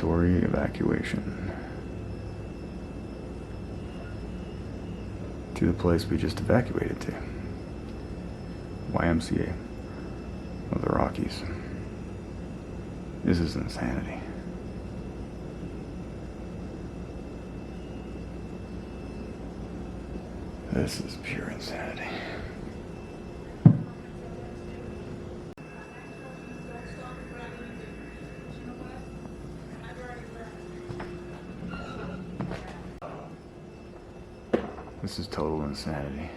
mandatory evacuation to the place we just evacuated to, Ymca of the Rockies. This is insanity. This is pure insanity. This is total insanity.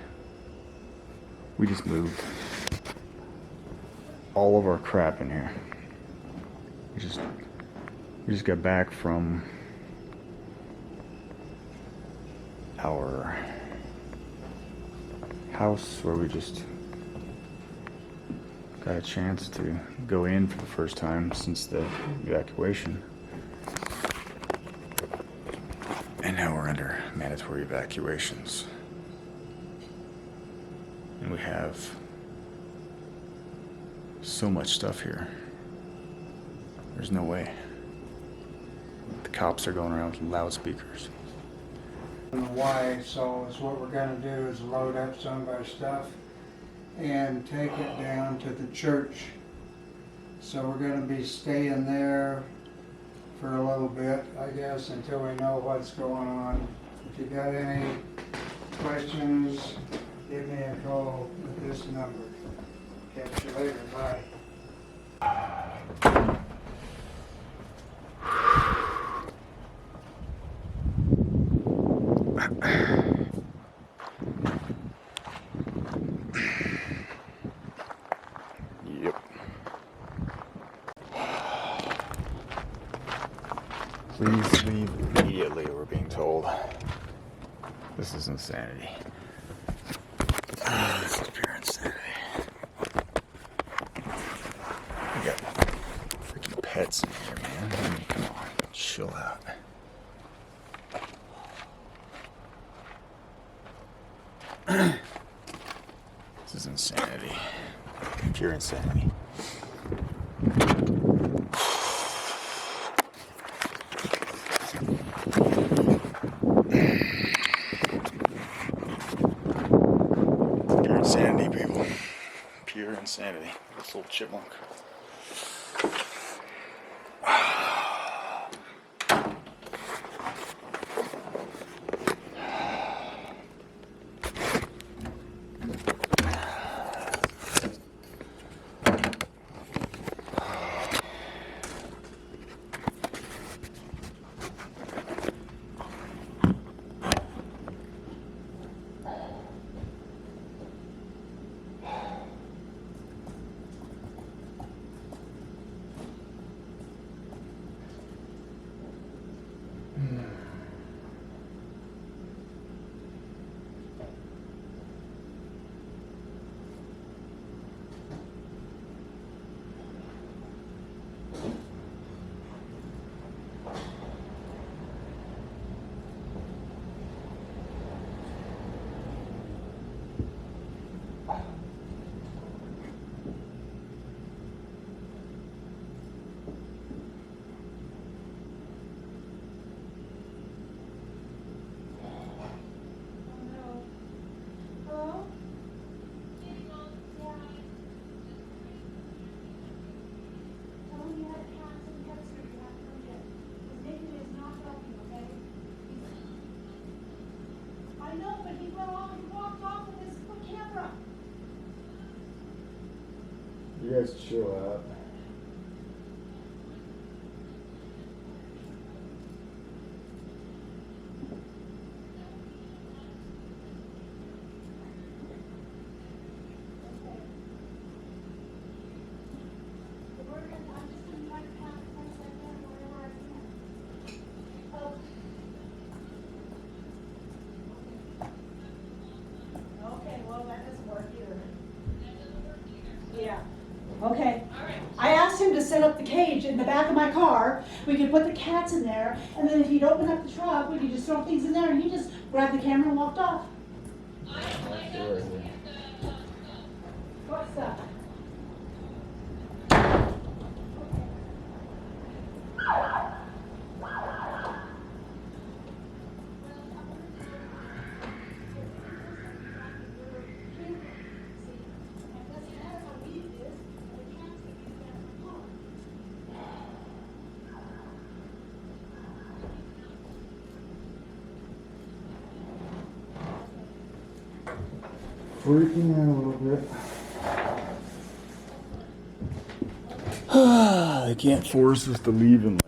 We just moved all of our crap in here. We just got back from our house where we just got a chance to go in for the first time since the evacuation. And now we're under mandatory evacuations. And we have so much stuff here. There's no way. The cops are going around with loudspeakers. I don't know why, so it's what we're going to do is load up some of our stuff and take it down to the church. So we're going to be staying there for a little bit, I guess, until we know what's going on. If you got any questions, give me a call at this number. Catch you later. Bye. Yep. Please leave immediately, we're being told. This is insanity. This is pure insanity. We got freaking pets in here, man. I mean, come on, chill out. This is insanity. Pure insanity. Pure insanity, people. Pure insanity. This little chipmunk. You guys chill out. Okay. I asked him to set up the cage in the back of my car. We could put the cats in there, and then if he'd open up the truck, we could just throw things in there, and he just grabbed the camera and walked off. What's that? freaking out a little bit. They can't force us to leave in like.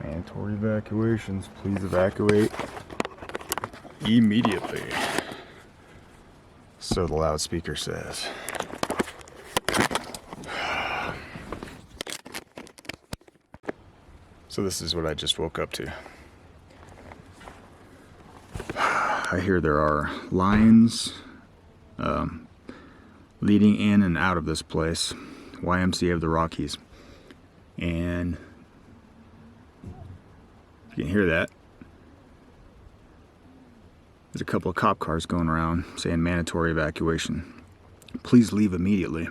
Mandatory evacuations. Please evacuate immediately. So the loudspeaker says. So this is what I just woke up to. I hear there are lines leading in and out of this place, YMCA of the Rockies. And you can hear that. There's a couple of cop cars going around saying mandatory evacuation. Please leave immediately.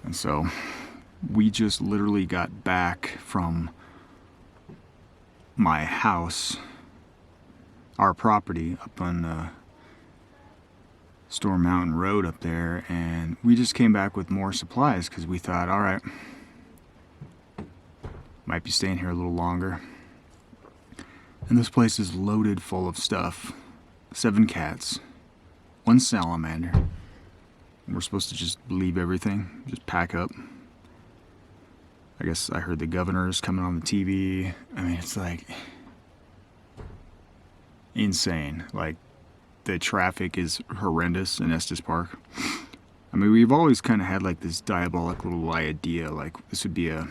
And so we just literally got back from my house, our property up on Storm Mountain Road up there, and we just came back with more supplies because we thought, all right, might be staying here a little longer. And this place is loaded full of stuff. 7 cats, 1 salamander. And we're supposed to just leave everything, just pack up. I guess I heard the governor's coming on the TV. I mean, it's like insane. Like, the traffic is horrendous in Estes Park. I mean, we've always kind of had like this diabolic little idea, like this would be a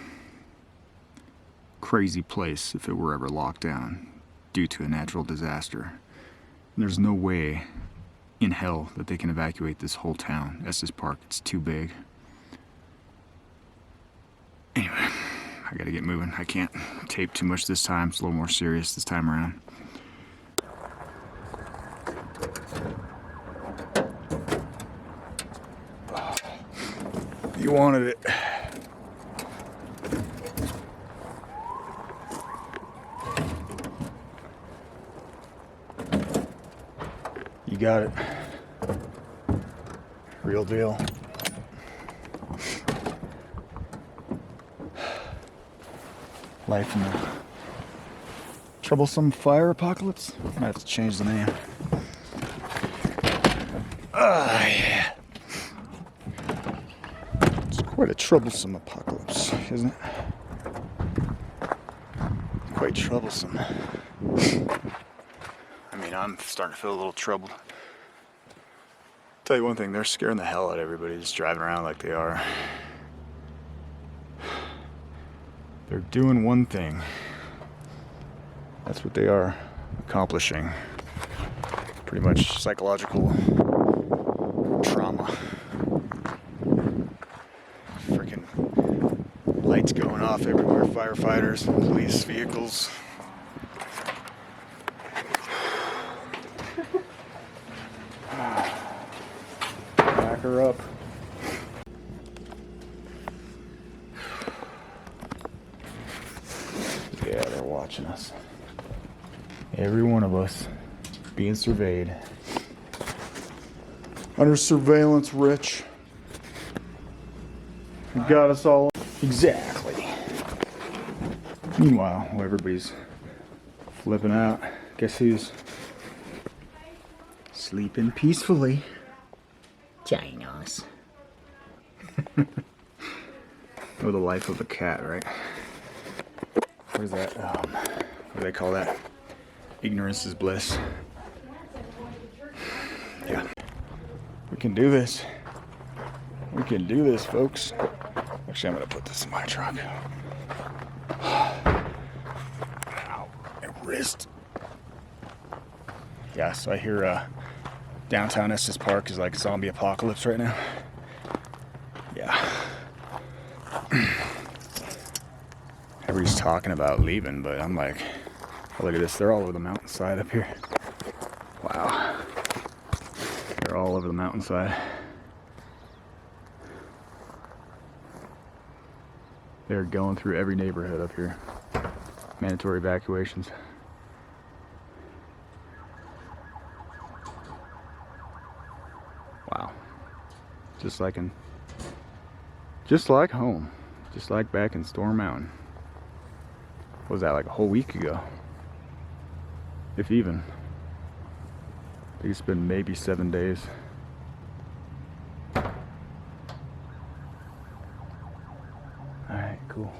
crazy place if it were ever locked down due to a natural disaster. And there's no way in hell that they can evacuate this whole town, Estes Park. It's too big. Anyway, I gotta get moving. I can't tape too much this time. It's a little more serious this time around. You wanted it. You got it. Real deal. Life in the Troublesome Fire apocalypse. Might have to change the name. Yeah. It's quite a troublesome apocalypse, isn't it? Quite troublesome. I mean, I'm starting to feel a little troubled. Tell you one thing, they're scaring the hell out of everybody just driving around like they are. They're doing one thing. That's what they are accomplishing. Pretty much psychological trauma. Freaking lights going off everywhere. Firefighters, police vehicles. Back her up. Yeah, they're watching us. Every one of us being surveyed. Under surveillance, Rich. You got us all. Exactly. Meanwhile, while everybody's flipping out, guess who's sleeping peacefully? Ginos. Oh, the life of a cat, right? What is that? What do they call that? Ignorance is bliss. Yeah. We can do this. We can do this, folks. Actually, I'm going to put this in my truck. Ow. My wrist. Yeah, so I hear downtown Estes Park is like zombie apocalypse right now. Yeah. Everybody's talking about leaving, but I'm like, oh, look at this. They're all over the mountainside up here. Wow. They're all over the mountainside. They're going through every neighborhood up here. Mandatory evacuations. Wow. just like home, just like back in Storm Mountain. What was that, like a whole week ago? If even. I think it's been maybe 7 days. Alright, cool.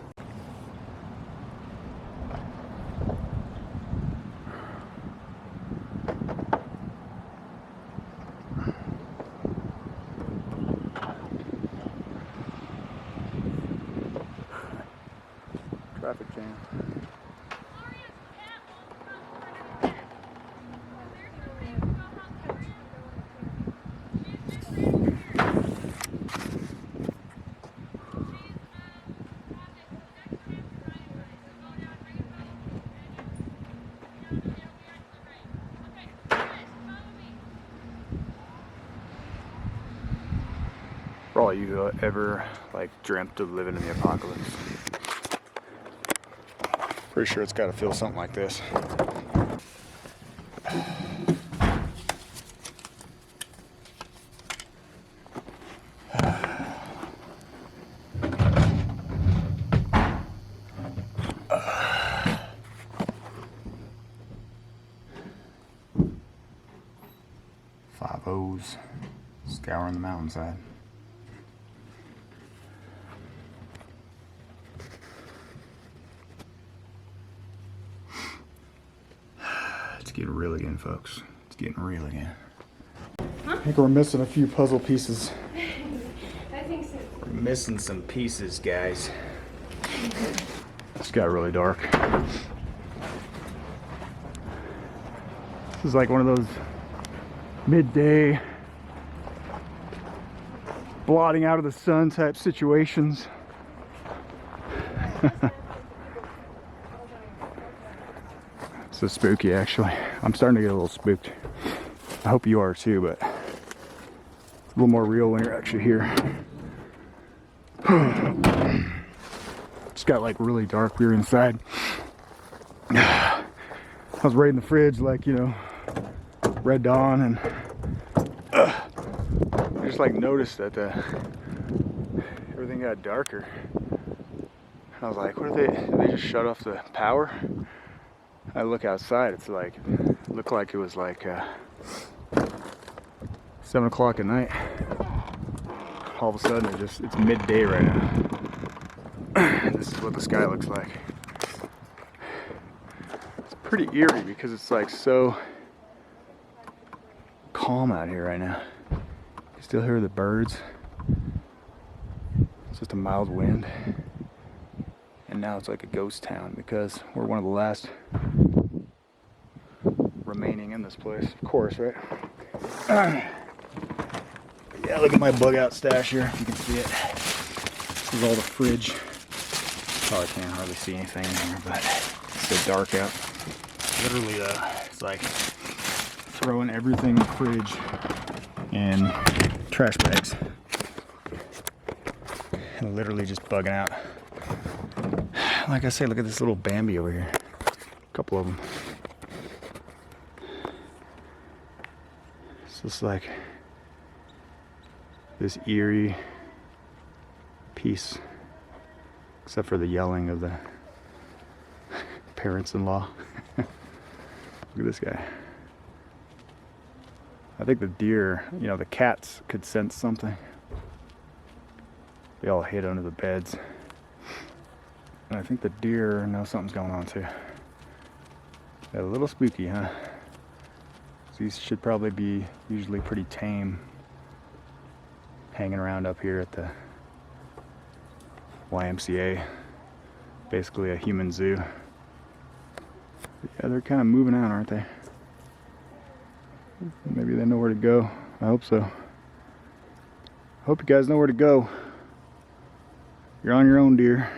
Traffic jam. 'For all you who ever like dreamt of living in the apocalypse, pretty sure it's got to feel something like this. Five O's scouring the mountainside. It's getting real again, folks. It's getting real again. Huh? I think we're missing a few puzzle pieces. I think so. We're missing some pieces, guys. It's got really dark. This is like one of those midday blotting out of the sun type situations. It's so spooky, actually. I'm starting to get a little spooked. I hope you are too, but it's a little more real when you're actually here. It's got like really dark. We were inside. I was right in the fridge, like, you know, Red Dawn, and I just like noticed that everything got darker. I was like, what are they? Did they just shut off the power? I look outside. It's like, it looked like it was like 7 o'clock at night. All of a sudden, it's midday right now. This is what the sky looks like. It's pretty eerie because it's like so calm out here right now. You still hear the birds. It's just a mild wind. And now it's like a ghost town because we're one of the last remaining in this place. Of course, right? Yeah, look at my bug out stash here, if you can see it. This is all the fridge. Probably can't hardly see anything in here, but it's so dark out. Literally, it's like throwing everything in the fridge in trash bags. And literally just bugging out. Like I say, look at this little Bambi over here. A couple of them. It's just like this eerie peace, except for the yelling of the parents-in-law. Look at this guy. I think the deer, you know, the cats could sense something. They all hid under the beds. And I think the deer know something's going on too. They're a little spooky, huh? These should probably be usually pretty tame, hanging around up here at the Ymca. Basically a human zoo. Yeah, they're kind of moving out, aren't they? Maybe they know where to go. I hope so. I hope you guys know where to go. You're on your own, dear.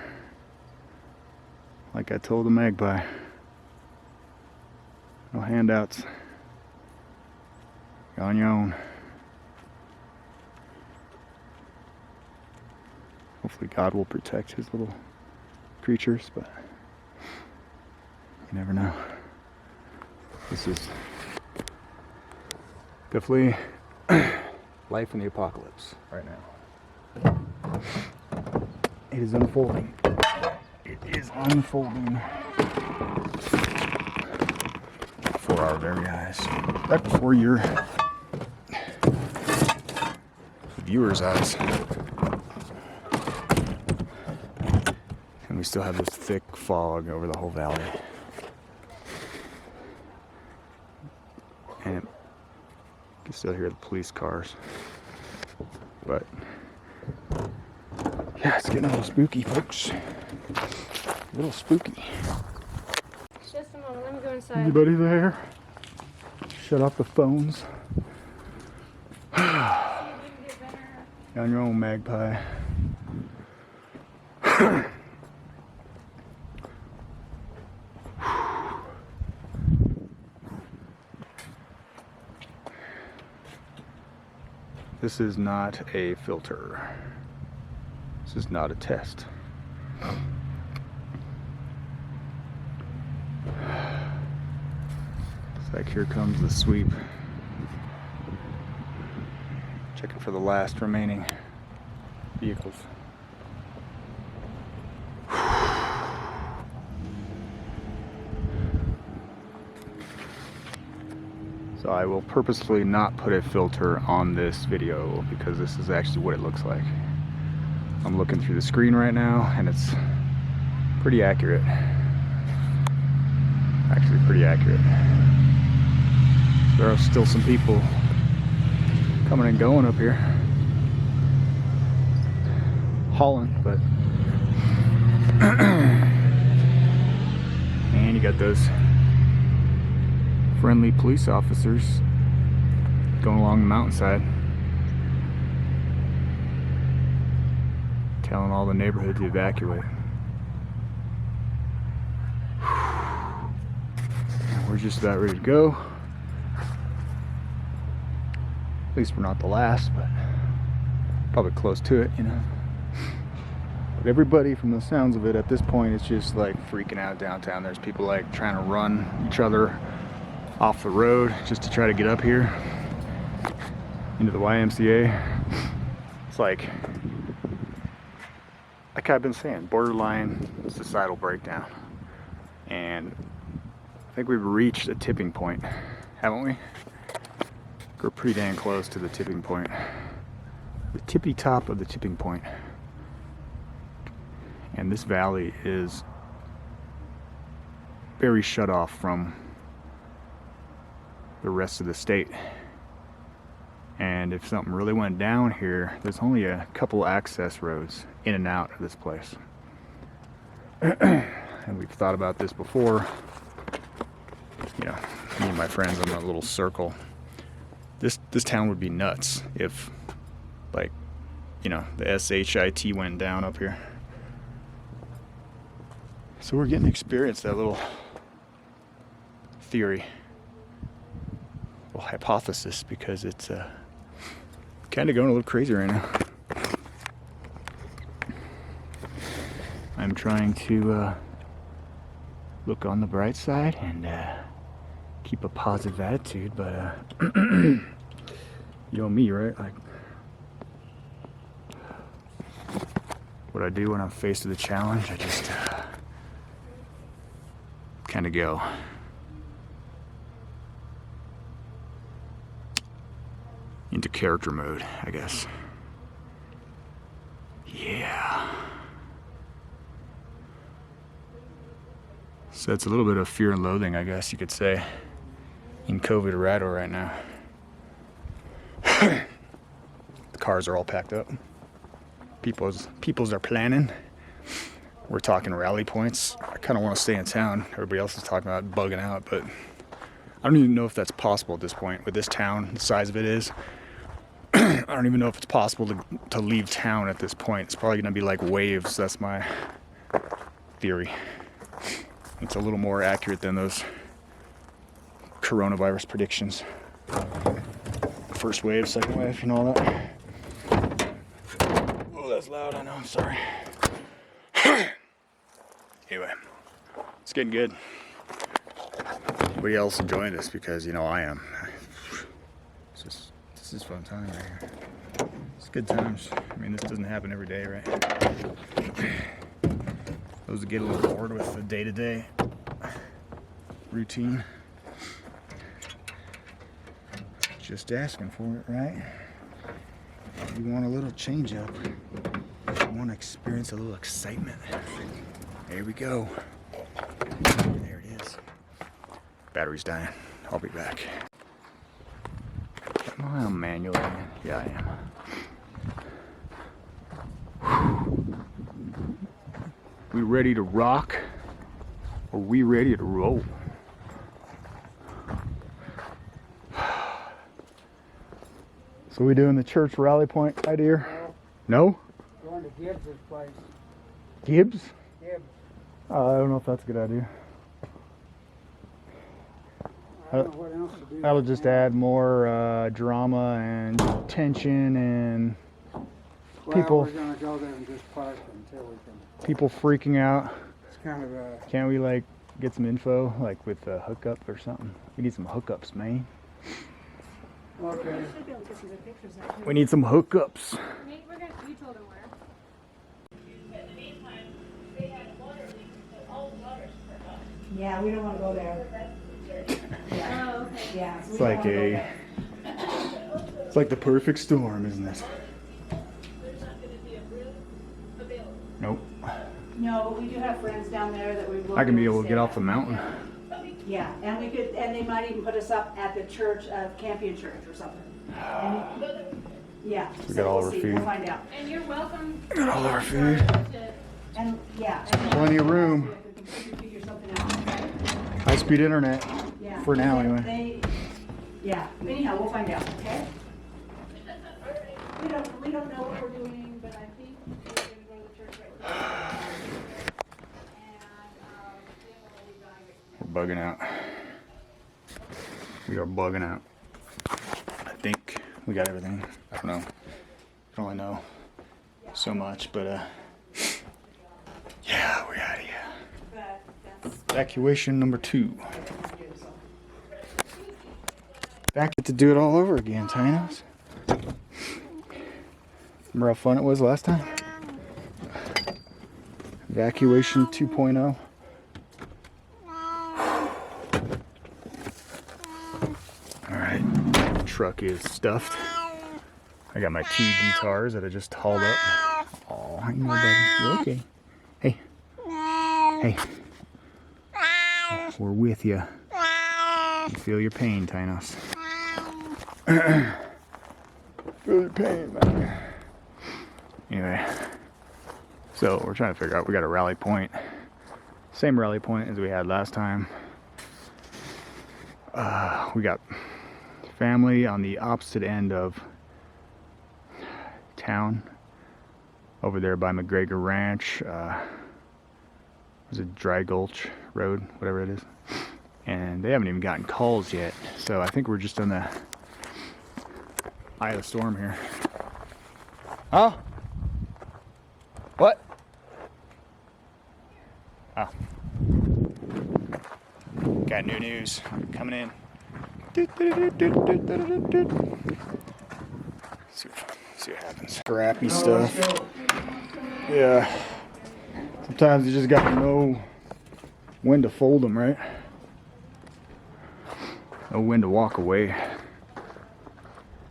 Like I told the magpie. No handouts. You're on your own. Hopefully God will protect his little creatures, but you never know. This is definitely a life in the apocalypse right now. It is unfolding. It is unfolding before our very eyes. Right before your viewers' eyes. And we still have this thick fog over the whole valley. And you can still hear the police cars. But yeah, it's getting a little spooky, folks. A little spooky. Just a moment, let me go inside. Anybody there? Shut off the phones. On your own, magpie. This is not a filter. This is not a test. It's like here comes the sweep. Checking for the last remaining vehicles. So I will purposefully not put a filter on this video because this is actually what it looks like. I'm looking through the screen right now and it's pretty accurate. Actually pretty accurate. There are still some people coming and going up here. Hauling, but and you got those friendly police officers going along the mountainside, telling all the neighborhood to evacuate. And we're just about ready to go. At least we're not the last, but probably close to it, you know. But everybody, from the sounds of it at this point, is just like freaking out downtown. There's people like trying to run each other off the road just to try to get up here into the Ymca. It's like I've been saying, borderline societal breakdown. And I think we've reached a tipping point, haven't we? We're pretty dang close to the tipping point. The tippy top of the tipping point. And this valley is very shut off from the rest of the state. And if something really went down here, there's only a couple access roads in and out of this place. And we've thought about this before. You know, me and my friends in a little circle. This town would be nuts if, like, you know, the SHIT went down up here. So we're getting to experience that little theory, little hypothesis, because it's kind of going a little crazy right now. I'm trying to look on the bright side and keep a positive attitude, but you know me, right? Like, what I do when I'm faced with a challenge, I just kind of go. Into character mode, I guess. Yeah. So it's a little bit of fear and loathing, I guess you could say, in COVID-rado right now. The cars are all packed up. People's are planning. We're talking rally points. I kind of want to stay in town. Everybody else is talking about bugging out, but I don't even know if that's possible at this point. With this town, the size of it is, I don't even know if it's possible to leave town at this point. It's probably going to be like waves. That's my theory. It's a little more accurate than those coronavirus predictions. First wave, second wave, you know all that. Oh, that's loud, I know, I'm sorry. Anyway, it's getting good. Everybody else enjoying this, because, you know, I am. This This is fun time right here. It's good times. I mean, this doesn't happen every day, right? Those that get a little bored with the day-to-day routine. Just asking for it, right? You want a little change up. You want to experience a little excitement. There we go. There it is. Battery's dying. I'll be back. Am I on manual? Yeah, I am. We ready to rock? Or we ready to roll? So we doing the church rally point right here? No? Going to Gibbs' place. Gibbs? Gibbs. I don't know if that's a good idea. I don't know what else to do. That'll just add more drama and tension and people. Well, we're gonna go there and just park until we can. People freaking out. It's kind of a. Can't we like get some info like with a hookup or something? We need some hookups, man. Okay. We need some hookups. You told him where. Yeah, we don't want to go there. Oh, okay. Yeah. So we It's don't like wanna go a. there. It's like the perfect storm, isn't it? Nope. No, but we do have friends down there that we will. I can be able able to get off the mountain. Yeah, and we could, and they might even put us up at the church, Campion Church or something. And, yeah. We got all we'll our see. food. We'll find out. And you're welcome. Got all our food. And yeah. And Plenty of room. we can figure something out. High speed internet. Yeah. For now, They- anyway. Yeah. Anyhow, we'll find out. Okay. We don't know what we're doing, but I think we're gonna go to the church right now. And We're bugging out. We are bugging out. I think we got everything. I don't know. I can only know so much, but yeah, we're out of here. but that's Evacuation number 2. Back to do it all over again, Tinos. Remember how fun it was last time? Evacuation 2.0. Alright, truck is stuffed. I got my 2 guitars that I just hauled up. Oh, I know, buddy. You're okay. Hey. Hey. We're with you. You feel your pain, Tinos. Feel your pain, man. Anyway, so we're trying to figure out, we got a rally point. Same rally point as we had last time. We got family on the opposite end of town. Over there by McGregor Ranch. Was it Dry Gulch Road? Whatever it is. And they haven't even gotten calls yet. So I think we're just on the eye of the storm here. Huh? What? Oh. Got new news coming in. See what happens. Scrappy stuff. Yeah. Sometimes you just gotta know when to fold them, right? Know when to walk away.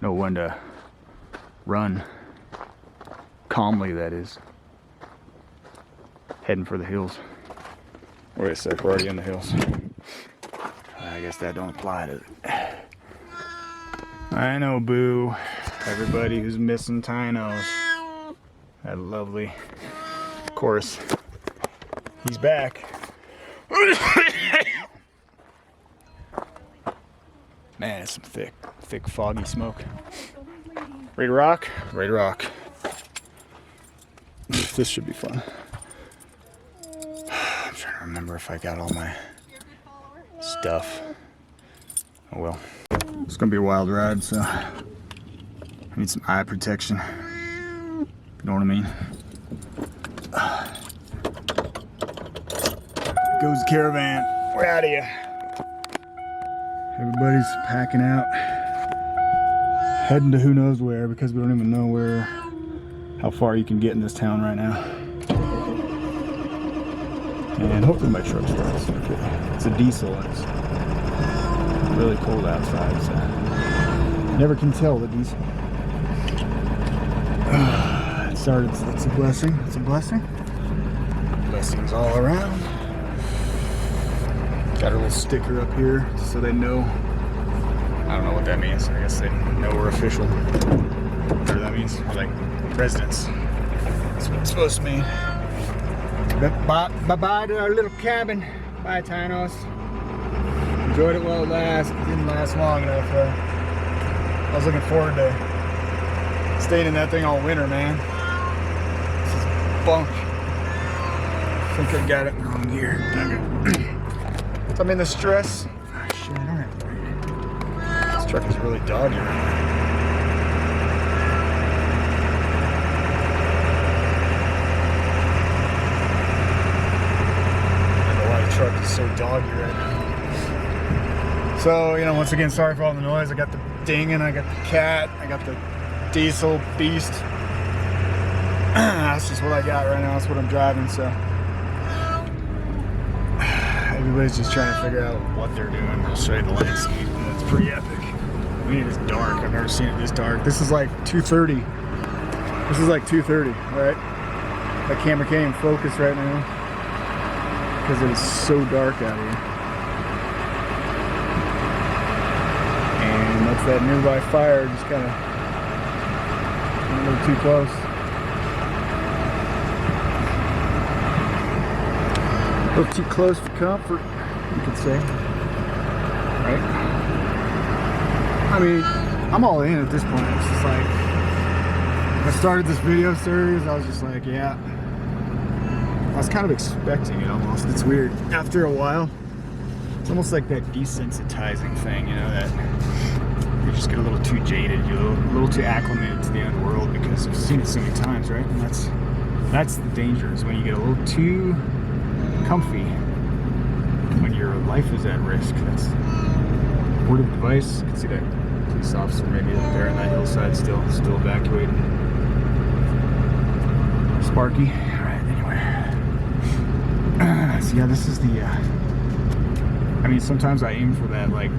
Know when to run. Calmly, that is. Heading for the hills. Wait a sec, we're already in the hills. I guess that don't apply to it. I know, boo. Everybody who's missing Tinos. That lovely chorus. He's back. Man, it's some thick, foggy smoke. Ready to rock? Ready to rock. This should be fun. I'm trying to remember if I got all my stuff. Oh well. It's gonna be a wild ride, so I need some eye protection. You know what I mean? Goes the caravan. We're out of here. Everybody's packing out, heading to who knows where because we don't even know how far you can get in this town right now. And hopefully my truck starts. It's a diesel and it's really cold outside, so never can tell the diesel. It started, so that's a blessing. It's a blessing. Blessings all around. Got a little sticker up here so they know. I don't know what that means. I guess they know we're official. Whatever that means. Like residents. That's what it's supposed to mean. Bye-bye to our little cabin. Bye, Tynos. Enjoyed it while it lasted. It didn't last long enough. I was looking forward to staying in that thing all winter, man. This is bunk. I think I got it in the wrong gear. So I'm in the stress. Oh, shit, I don't have to read it. This truck is really doggy right now. Truck is so doggy right now. So, you know, once again, sorry for all the noise. I got the dinging, I got the cat, I got the diesel beast. That's just what I got right now. That's what I'm driving, so. Everybody's just trying to figure out what they're doing. I'll show you the landscape. It's pretty epic. I mean, it is dark. I've never seen it this dark. This is like 2:30. This is like 2:30, right? That camera can't even focus right now. Because it is so dark out here. And that's that nearby fire just kind of a little too close. A little too close for comfort, you could say. Right? I mean, I'm all in at this point. It's just like, I started this video series, I was just like, yeah. I was kind of expecting it almost. It's weird. After a while, it's almost like that desensitizing thing, you know, that you just get a little too jaded, you're a little too acclimated to the underworld because you've seen it so many times, right? And that's the danger, is when you get a little too comfy when your life is at risk. That's abortive device. You can see that police officer maybe up there on that hillside still evacuating. Sparky. So yeah, this is the, I mean, sometimes I aim for that like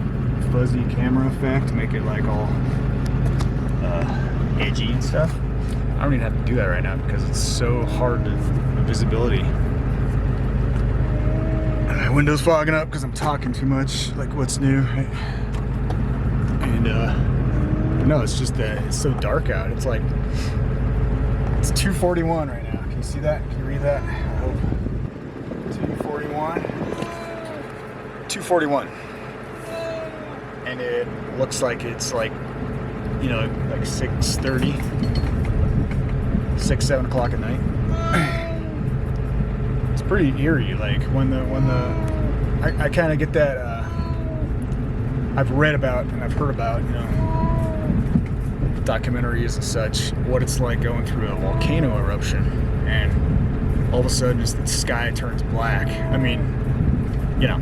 fuzzy camera effect to make it like all edgy and stuff. I don't even have to do that right now because it's so hard to, the visibility. And my window's fogging up because I'm talking too much, like what's new, right? And no, it's just that it's so dark out. It's like, it's 2:41 right now. Can you see that? Can you read that? I hope. 2:41, and it looks like it's like, you know, like 6:30, 7 o'clock at night. It's pretty eerie. Like when I kind of get that. I've read about and I've heard about, you know, documentaries and such, what it's like going through a volcano eruption and all of a sudden just the sky turns black. I mean, you know,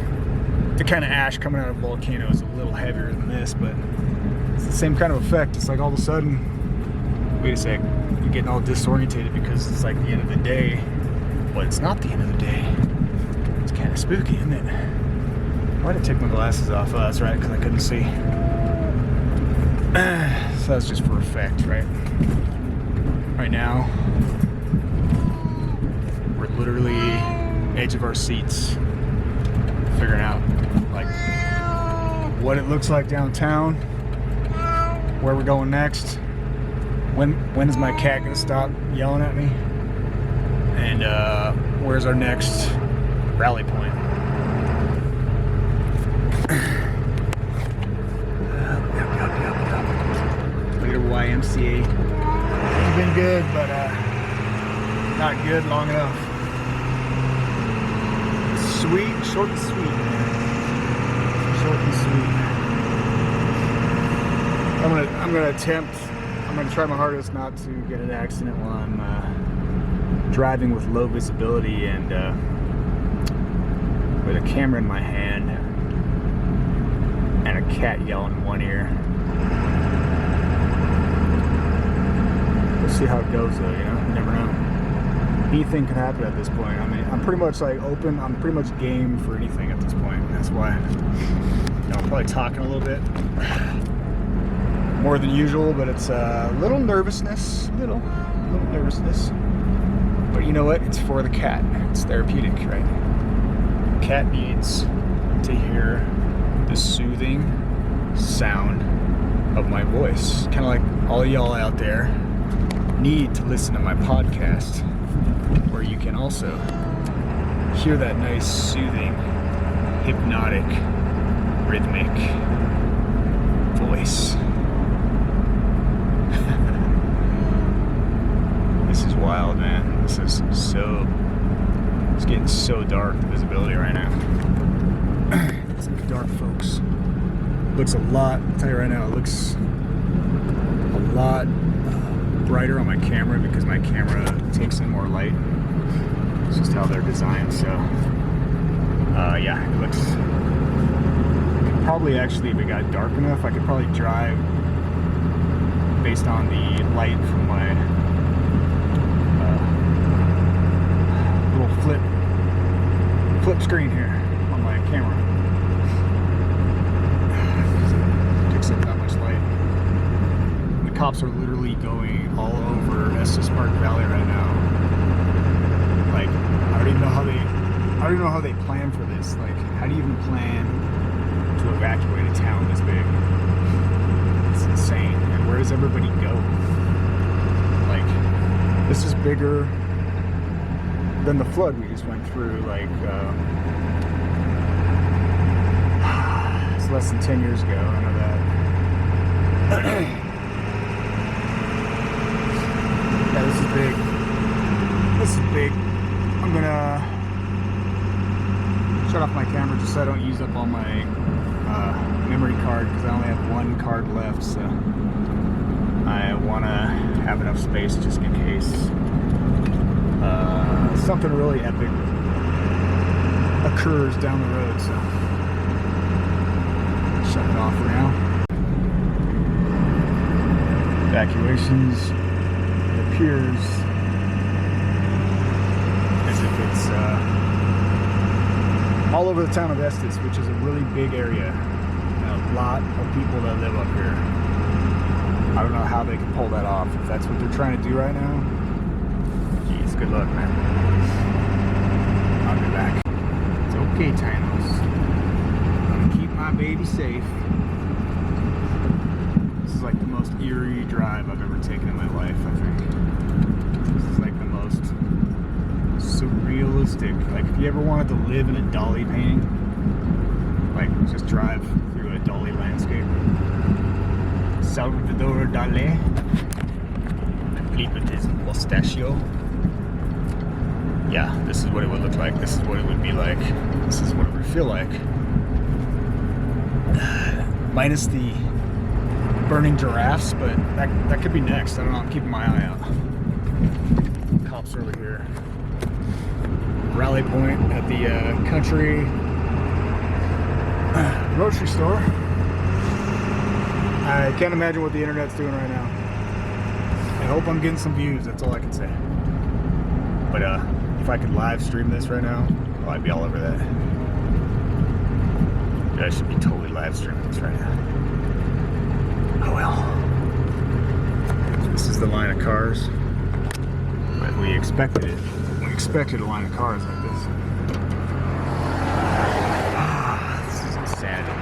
the kind of ash coming out of a volcano is a little heavier than this, but it's the same kind of effect. It's like all of a sudden, wait a sec, you're getting all disorientated because it's like the end of the day, but it's not the end of the day. It's kind of spooky, isn't it? Why did I take my glasses off? Oh, that's right, because I couldn't see. So that's just for effect, right? Right now, we're literally edge of our seats, figuring out like what it looks like downtown, where we're going next, when is my cat gonna stop yelling at me, and where's our next rally point. Later Ymca. It's been good, but not good long enough. Sweet, short and sweet, man. Short and sweet. I'm gonna try my hardest not to get an accident while I'm driving with low visibility and with a camera in my hand and a cat yelling in one ear. see how it goes, though. You know, you never know. Anything can happen at this point. I mean, I'm pretty much like open. I'm pretty much game for anything at this point. That's why, you know, I'm probably talking a little bit more than usual, but it's a little nervousness, little nervousness. But you know what? It's for the cat. It's therapeutic, right? The cat needs to hear the soothing sound of my voice. Kind of like all y'all out there need to listen to my podcast, where you can also hear that nice, soothing, hypnotic, rhythmic voice. This is wild, man. This is so... It's getting so dark, the visibility right now. It's dark, folks. Looks a lot, I'll tell you right now, it looks a lot brighter on my camera because my camera takes in more light. It's just how they're designed, so yeah, it looks... Probably actually, if it got dark enough, I could probably drive based on the light from my little flip screen here on my camera. It picks up that much light. The cops are literally going all over Estes Park Valley right now. Like, I don't even know how they plan for this. Like, how do you even plan to evacuate a town this big? It's insane. And where does everybody go? Like, this is bigger than the flood we just went through. Like, it's less than 10 years ago. I know that. Yeah, this is big. This is big. I'm gonna shut off my camera just so I don't use up all my memory card, because I only have one card left, so I want to have enough space just in case something really epic occurs down the road. So shut it off for now. Evacuations, it appears as if it's all over the town of Estes, which is a really big area. A lot of people that live up here. I don't know how they can pull that off. If that's what they're trying to do right now, geez, good luck, man. I'll be back. It's okay, Tanos. I'm gonna keep my baby safe. This is like the most eerie drive I've ever taken in my life, I think. This is like the most surrealistic. Like, if you ever wanted to live in a Dali painting, like, just drive through a Dali landscape. Salvador Dali, complete with his mustachio. Yeah, this is what it would look like. This is what it would be like. This is what it would feel like. Minus the burning giraffes, but that could be next. I don't know. I'm keeping my eye out. Cops are over here. Rally point at the country grocery store. I can't imagine what the internet's doing right now. I hope I'm getting some views. That's all I can say. But if I could live stream this right now, well, I'd be all over that. I should be totally live streaming this right now. Oh well. This is the line of cars. But we expected it. We expected a line of cars like this. This is insanity.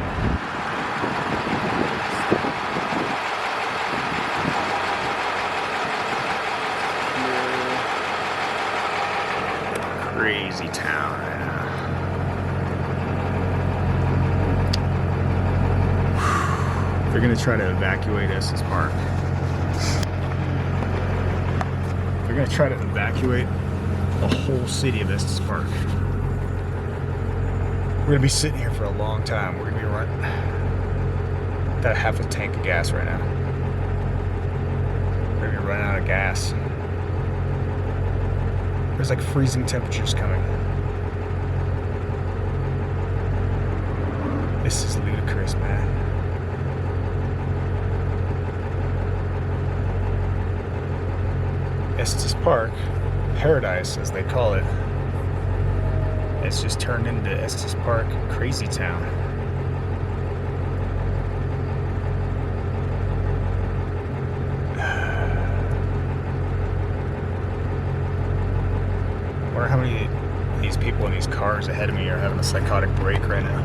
Crazy town right now. They're gonna try to evacuate Estes Park. They're gonna try to evacuate the whole city of Estes Park. We're gonna be sitting here for a long time. We're gonna be running that half a tank of gas right now. We're gonna be running out of gas. There's like freezing temperatures coming. This is ludicrous, man. Estes Park, paradise as they call it, it's just turned into Estes Park Crazy Town. I wonder how many of these people in these cars ahead of me are having a psychotic break right now.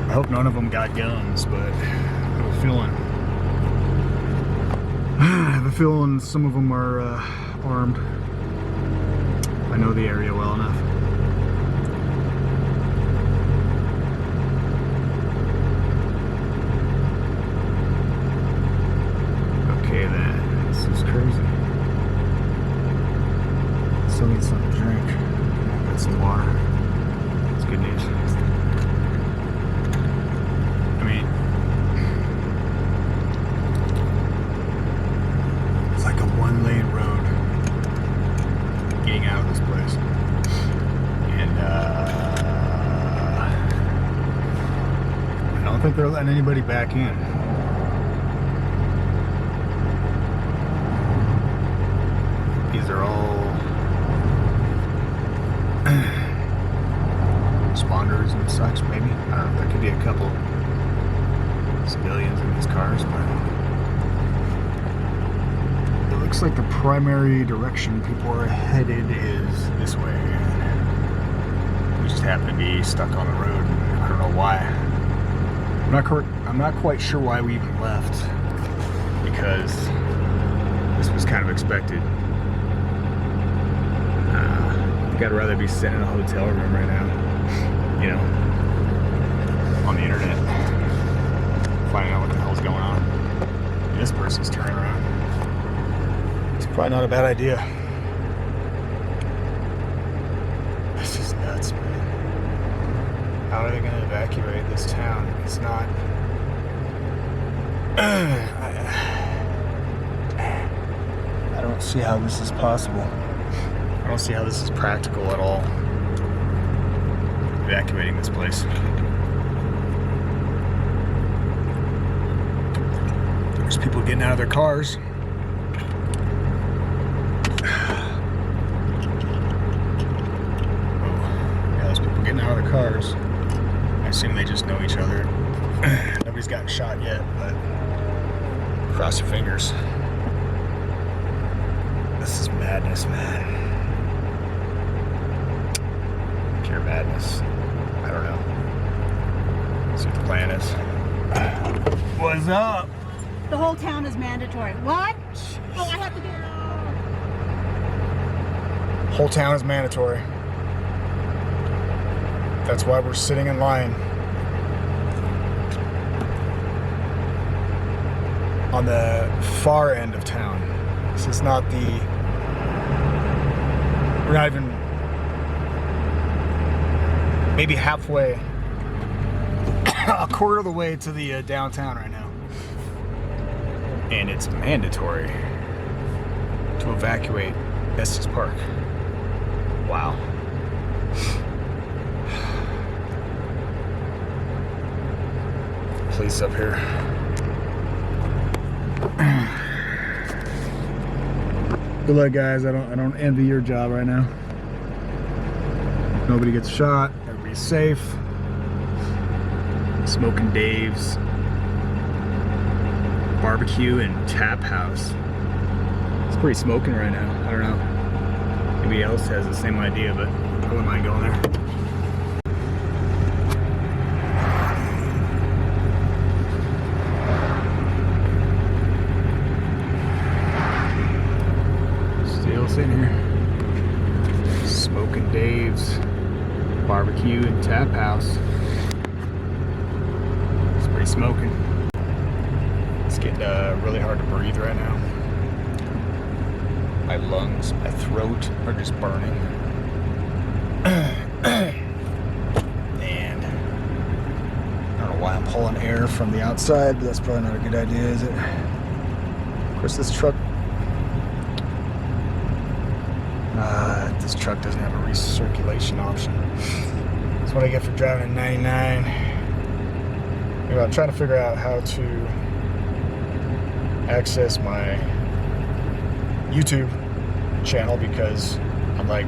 I hope none of them got guns, but I have a feeling some of them are armed. I know the area well enough. Okay then, this is crazy. Still need something to drink. Got some water. It's good news. I mean, it's like a one-lane road getting out of this place. And I don't think they're letting anybody back in. These are all responders and such, maybe. I don't know, there could be a couple civilians in these cars, but it looks like the primary direction people are headed is this way. We just happen to be stuck on the road, and I don't know why. I'm not quite sure why we even left, because this was kind of expected. I think I'd rather be sitting in a hotel room right now, you know, on the internet, finding out what the hell's going on. And this person's turning around. It's probably not a bad idea. This is nuts, man. How are they going to evacuate this town? It's not. I don't see how this is possible. I don't see how this is practical at all. Evacuating this place. There's people getting out of their cars. There's people getting out of their cars. I assume they just know each other. Nobody's gotten shot yet, but cross your fingers. This is madness, man. Pure madness. I don't know. Let's see what the plan is. What's up? The whole town is mandatory. What? Oh, I have to get it. Whole town is mandatory. That's why we're sitting in line on the far end of town. This is not the. We're not even maybe halfway, a quarter of the way to the downtown right now. And it's mandatory to evacuate Estes Park. Wow. Police up here. Good luck, guys. I don't envy your job right now. Nobody gets shot. Everybody's safe. Smoking Dave's barbecue and tap house. It's pretty smoking right now. I don't know. Maybe else has the same idea, but I wouldn't mind going there. Still sitting here. Smoking Dave's barbecue and tap house. It's pretty smoking. It's getting really hard to breathe right now. My lungs, my throat are just burning. And I don't know why I'm pulling air from the outside, but that's probably not a good idea, is it? Of course, this truck doesn't have a recirculation option. That's what I get for driving a 99. Anyway, I'm trying to figure out how to access my YouTube channel because I'm like,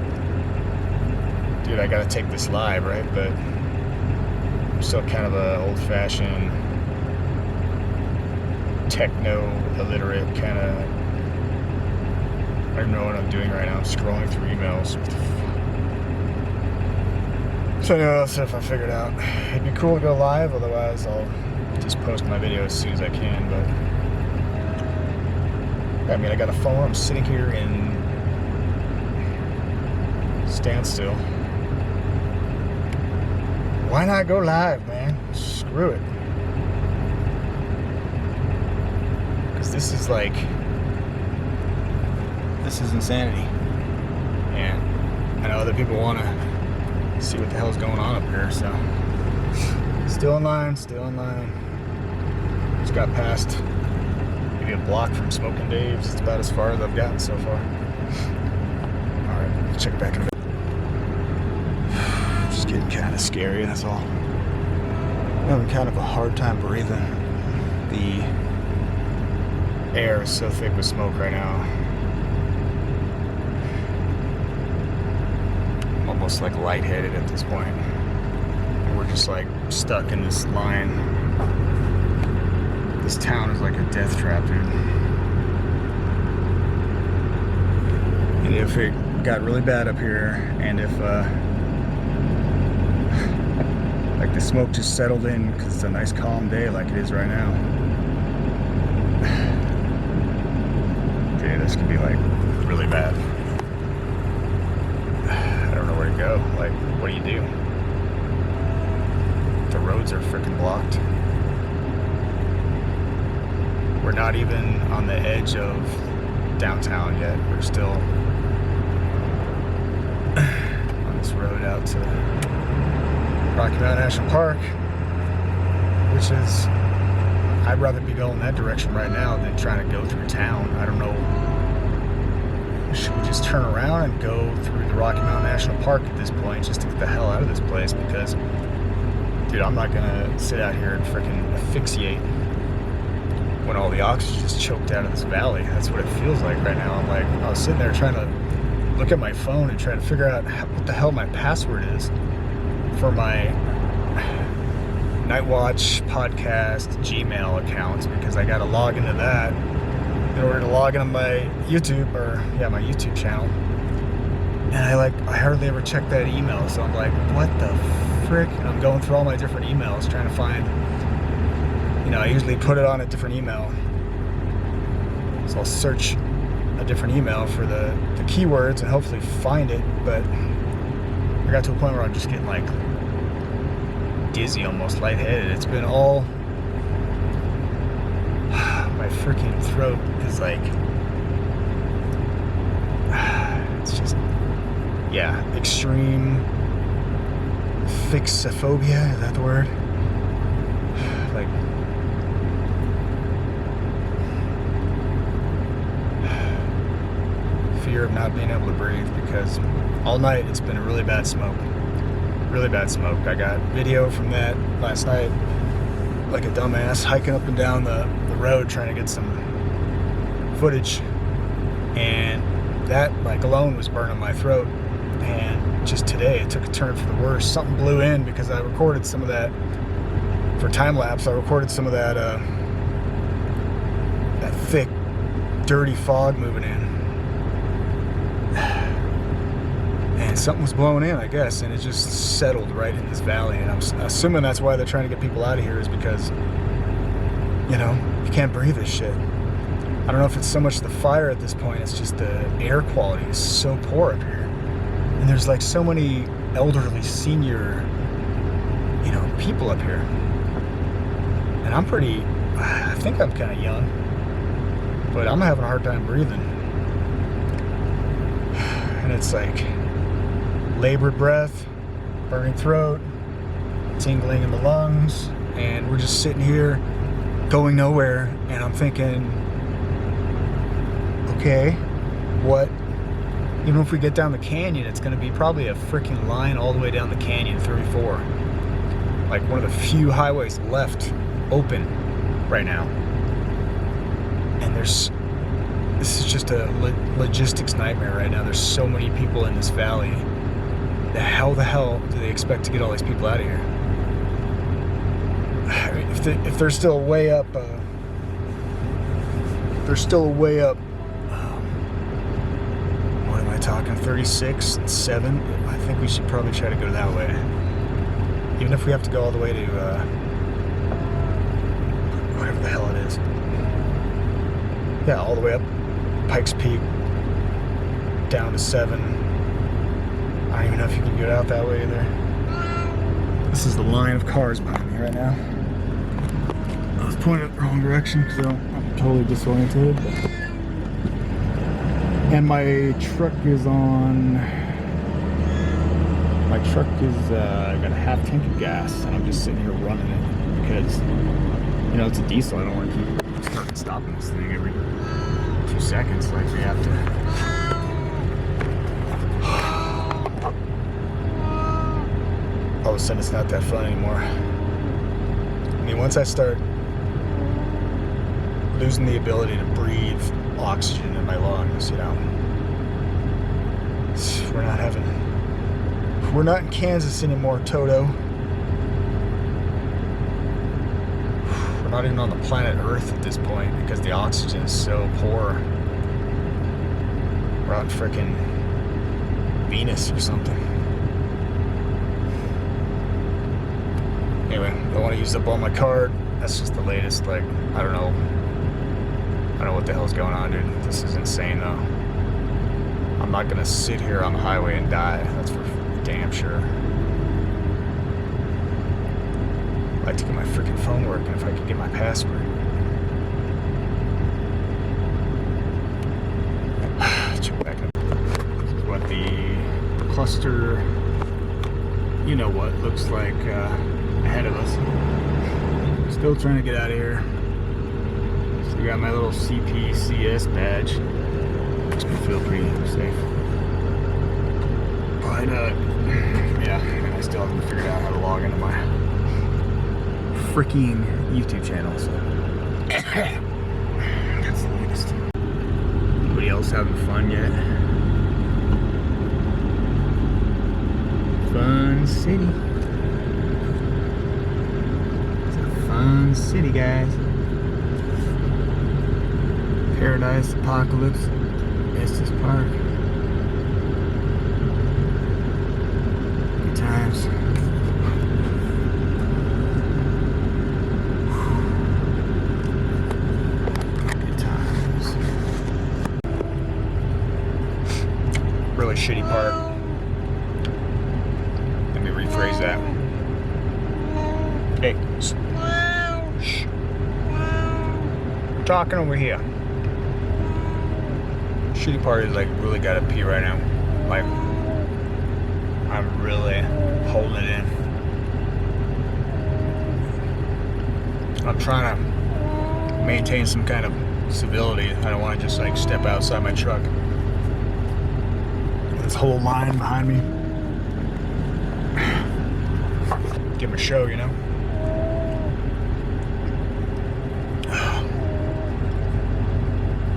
dude, I gotta take this live, right? But I'm still kind of a old-fashioned, techno-illiterate kind of. I don't know what I'm doing right now. I'm scrolling through emails. What the fuck? So anyway, that's if I figured out. It'd be cool to go live, otherwise I'll just post my video as soon as I can. But I mean, I got a phone. I'm sitting here in standstill. Why not go live, man? Screw it. Because this is like, this is insanity. And I know other people want to see what the hell's going on up here, so. Still in line, still in line. Just got past maybe a block from Smoking Dave's. It's about as far as I've gotten so far. Alright, check back in a bit. Just getting kind of scary, that's all. I'm having kind of a hard time breathing. The air is so thick with smoke right now. I'm almost like lightheaded at this point. And we're just like stuck in this line. This town is like a death trap, dude. And if it got really bad up here, and if like the smoke just settled in because it's a nice calm day like it is right now, dude, this could be like really bad. I don't know where to go. Like, what do you do? The roads are freaking blocked. We're not even on the edge of downtown yet. We're still on this road out to Rocky Mountain National Park, which is, I'd rather be going that direction right now than trying to go through town. I don't know. Should we just turn around and go through the Rocky Mountain National Park at this point just to get the hell out of this place? Because, dude, I'm not gonna sit out here and freaking asphyxiate when all the oxygen is choked out of this valley. That's what it feels like right now. I'm like, I was sitting there trying to look at my phone and try to figure out what the hell my password is for my Nightwatch Podcast Gmail account, because I gotta log into that in order to log into my YouTube, or my YouTube channel. And I hardly ever check that email, so I'm like, what the frick? And I'm going through all my different emails trying to find, I usually put it on a different email. So I'll search a different email for the keywords and hopefully find it, but I got to a point where I'm just getting like dizzy, almost lightheaded. It's been all, my freaking throat is like, it's just, extreme fixophobia, is that the word? Like, fear of not being able to breathe, because all night it's been a really bad smoke. Really bad smoke. I got video from that last night, like a dumbass, hiking up and down the road trying to get some footage, and that alone was burning my throat. And just today it took a turn for the worse. Something blew in because I recorded some of that for time lapse. I recorded some of that that thick, dirty fog moving in. And something was blowing in, I guess, and it just settled right in this valley. And I'm assuming that's why they're trying to get people out of here, is because, you can't breathe this shit. I don't know if it's so much the fire at this point, it's just the air quality is so poor up here. And there's so many elderly, senior, people up here. And I think I'm kind of young, but I'm having a hard time breathing. And it's like labored breath, burning throat, tingling in the lungs, and we're just sitting here going nowhere. And I'm thinking, okay, what? Even if we get down the canyon, it's going to be probably a freaking line all the way down the canyon, 34. Like one of the few highways left open right now. And there's This is just a logistics nightmare right now. There's so many people in this valley. How the hell do they expect to get all these people out of here? I mean, if they're still way up, what am I talking, 36 and 7? I think we should probably try to go that way. Even if we have to go all the way to, whatever the hell it is. Yeah, all the way up Pikes Peak, down to 7. I don't even know if you can get out that way either. This is the line of cars behind me right now. I was pointing the wrong direction because I'm totally disoriented. And my truck is on. My truck is got a half tank of gas, and I'm just sitting here running it because, you know, it's a diesel. I don't want to keep starting stopping this thing every 2 seconds like we have to. All of a sudden, it's not that fun anymore. I mean, once I start losing the ability to breathe oxygen in my lungs, you know, we're not in Kansas anymore, Toto. We're not even on the planet Earth at this point because the oxygen is so poor. We're out in frickin' Venus or something. Anyway, I don't want to use up all my card. That's just the latest, like, I don't know what the hell's going on, dude. This is insane, though. I'm not gonna sit here on the highway and die. That's for damn sure. I'd like to get my freaking phone working if I could get my password. Check back up. This is what the cluster, you know what, looks like ahead of us. Still trying to get out of here. Still got my little CPCS badge. Makes me feel pretty safe. But yeah, and I still haven't figured out how to log into my freaking YouTube channel. So that's the latest. Anybody else having fun yet? Fun city. Fun city, guys. Paradise Apocalypse, Estes Park. Good times. Good times. Really shitty park. Let me rephrase that. Hey. Shh. We're talking over here. Shitty part is, like, really gotta pee right now. Like, I'm really holding it in. I'm trying to maintain some kind of civility. I don't want to just, like, step outside my truck. This whole line behind me. Give them a show, you know?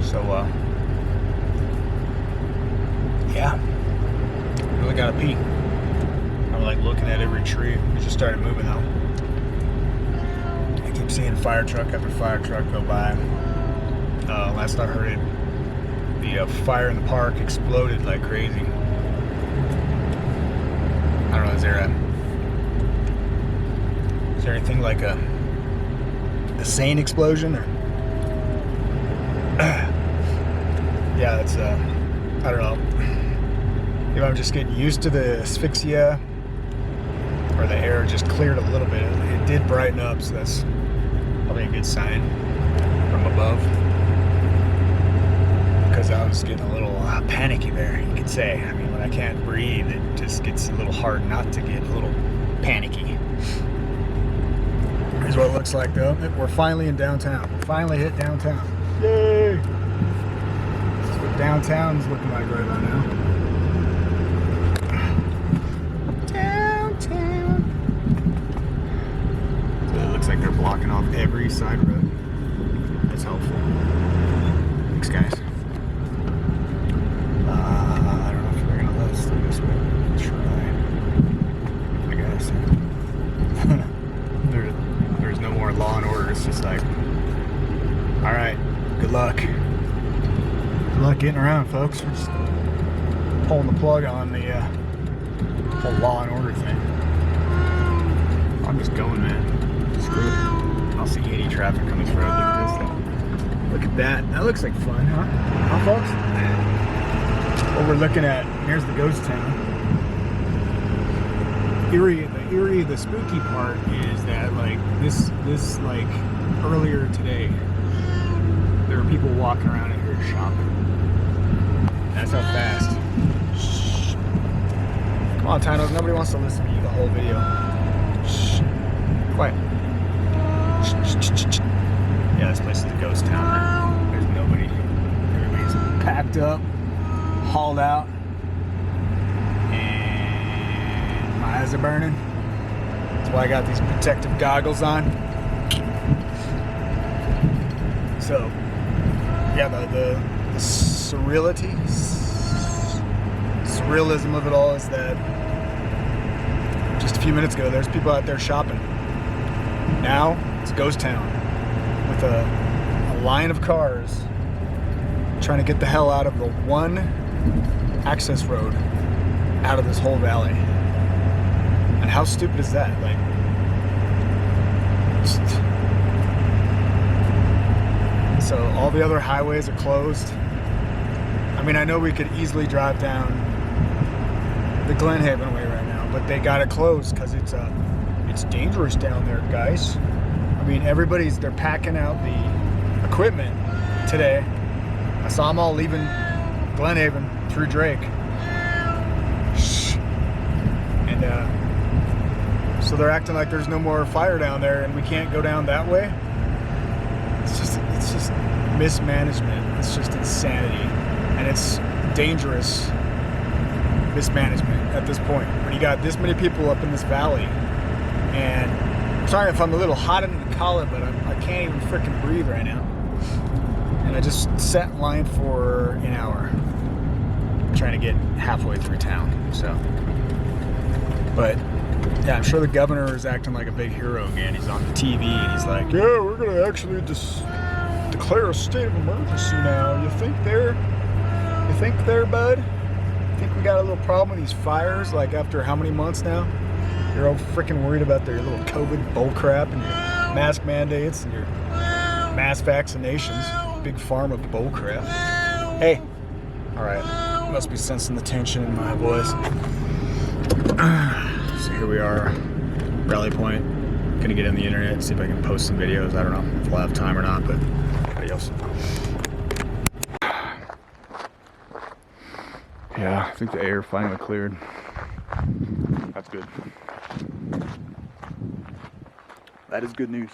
So, yeah, really gotta pee. I'm like looking at every tree. We just started moving though. I keep seeing fire truck after fire truck go by. Last I heard it, the fire in the park exploded like crazy. I don't know, is there anything like a sane explosion or? Yeah, it's I don't know. If I'm just getting used to the asphyxia, or the air just cleared a little bit. It did brighten up, so that's probably a good sign from above. Because I was getting a little panicky there, you could say. I mean, when I can't breathe, it just gets a little hard not to get a little panicky. Here's what it looks like, though. We're finally in downtown. Finally hit downtown. Yay! Downtown is looking like right about now. Downtown. So it looks like they're blocking off every side road. That's helpful. Thanks, guys. folks. We're just pulling the plug on the whole law and order thing. I'm just going, man. Screw it. I don't see any traffic on this road. Look at this thing. Look at that. That looks like fun, huh? Huh, folks? What we're looking at, here's the ghost town. The spooky part is that, like, this like, earlier today, there were people walking around in here shopping. That's how fast. Shh. Come on, Tino. Nobody wants to listen to you the whole video. Shh. Quiet. Shh. Yeah, this place is a ghost town, man. There's nobody. Everybody's packed up, hauled out, and my eyes are burning. That's why I got these protective goggles on. So, yeah, the surrealism of it all is that just a few minutes ago, there's people out there shopping. Now, it's a ghost town with a line of cars trying to get the hell out of the one access road out of this whole valley. And how stupid is that? Like, so all the other highways are closed. I mean, I know we could easily drive down the Glenhaven way right now, but they got it closed because it's dangerous down there, guys. I mean, they're packing out the equipment today. I saw them all leaving Glenhaven through Drake. Shh. And so they're acting like there's no more fire down there and we can't go down that way. It's just mismanagement. It's just insanity. And it's dangerous mismanagement at this point. When you got this many people up in this valley, and I'm sorry if I'm a little hot under the collar, but I can't even freaking breathe right now. And I just sat in line for an hour trying to get halfway through town. So, but yeah, I'm sure the governor is acting like a big hero again. He's on the TV and he's like, yeah, we're gonna actually declare a state of emergency now. You think there, bud? You think we got a little problem with these fires? Like, after how many months now? You're all freaking worried about their little COVID bullcrap and your mask mandates and your mass vaccinations. Big pharma bullcrap. Hey, all right, must be sensing the tension in my voice. So here we are, Rally Point. Gonna get on the internet, see if I can post some videos. I don't know if we'll have time or not, but adios. Yeah, I think the air finally cleared. That's good. That is good news.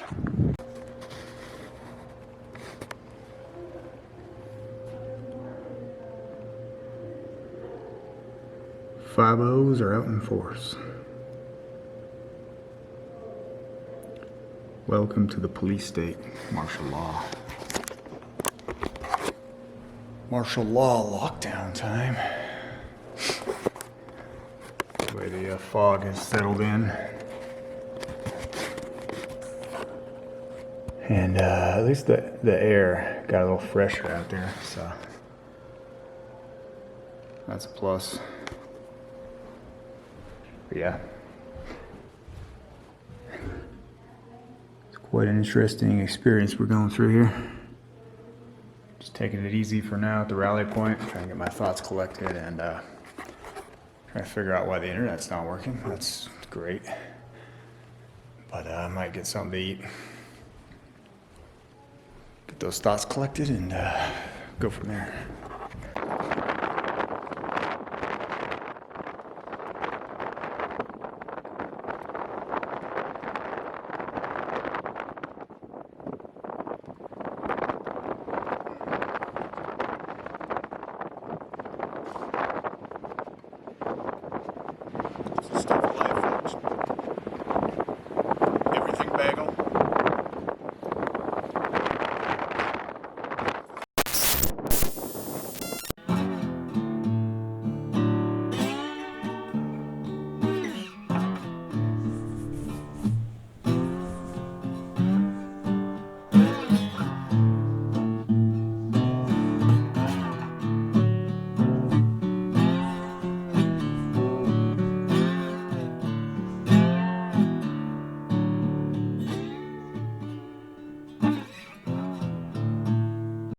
Five O's are out in force. Welcome to the police state, martial law. Martial law lockdown time. The way the fog has settled in. And at least the air got a little fresher out there, so that's a plus. But yeah. It's quite an interesting experience we're going through here. Just taking it easy for now at the rally point, trying to get my thoughts collected and trying to figure out why the internet's not working. That's great. But I might get something to eat. Get those thoughts collected and go from there.